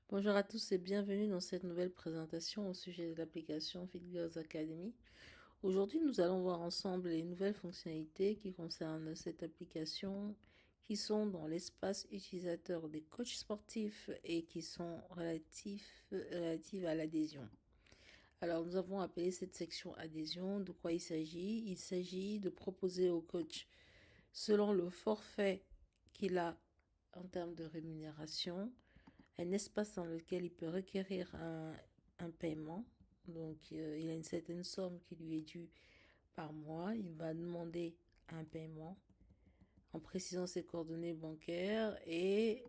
Bonjour à tous et bienvenue dans cette nouvelle présentation au sujet de l'application Fit Girls Academy. Aujourd'hui, nous allons voir ensemble les nouvelles fonctionnalités qui concernent cette application, qui sont dans l'espace utilisateur des coachs sportifs et qui sont relatives à l'adhésion. Alors, nous avons appelé cette section adhésion. De quoi il s'agit? Il s'agit de proposer au coach, selon le forfait qu'il a en termes de rémunération, un espace dans lequel il peut requérir un paiement. Donc, il a une certaine somme qui lui est due par mois. Il va demander un paiement en précisant ses coordonnées bancaires et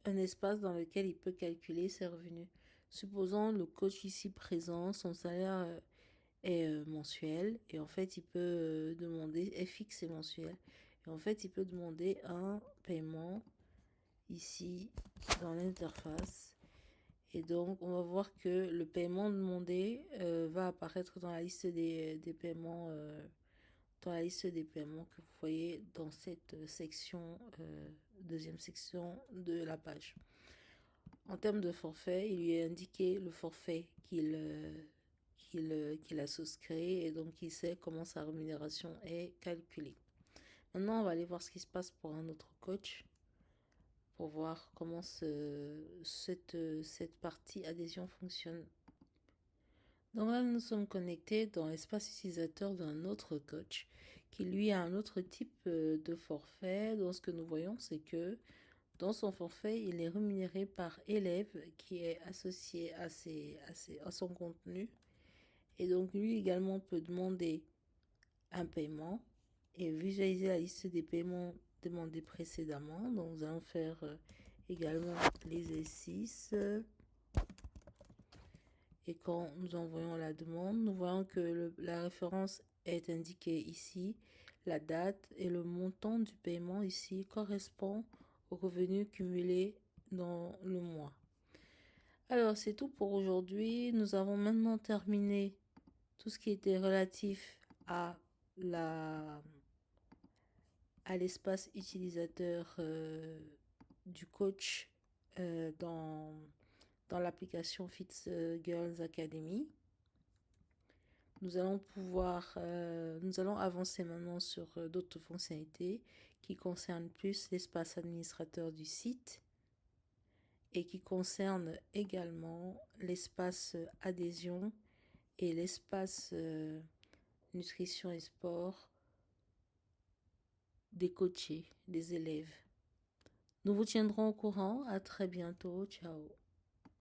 un espace dans lequel il peut calculer ses revenus. Supposons le coach ici présent, son salaire est mensuel et en fait il peut demander, est fixe et mensuel. Et en fait il peut demander un paiement ici dans l'interface. Et donc, on va voir que le paiement demandé va apparaître dans la liste des paiements, dans la liste des paiements que vous voyez dans cette section, deuxième section de la page. En termes de forfait, il lui est indiqué le forfait qu'il a souscrit et donc il sait comment sa rémunération est calculée. Maintenant, on va aller voir ce qui se passe pour un autre coach pour voir comment cette partie adhésion fonctionne. Donc là, nous sommes connectés dans l'espace utilisateur d'un autre coach qui lui a un autre type de forfait. Donc ce que nous voyons, c'est que dans son forfait, il est rémunéré par élève qui est associé à son contenu. Et donc lui également peut demander un paiement et visualiser la liste des paiements demandés précédemment. Donc nous allons faire également l'exercice. Et quand nous envoyons la demande, nous voyons que la référence est indiquée ici. La date et le montant du paiement ici correspond au revenu cumulé dans le mois. Alors, c'est tout pour aujourd'hui. Nous avons maintenant terminé tout ce qui était relatif à l'espace utilisateur du coach dans l'application Fit Girls Academy. Nous allons avancer maintenant sur d'autres fonctionnalités qui concernent plus l'espace administrateur du site et qui concernent également l'espace adhésion et l'espace nutrition et sport des coachés, des élèves. Nous vous tiendrons au courant. À très bientôt. Ciao.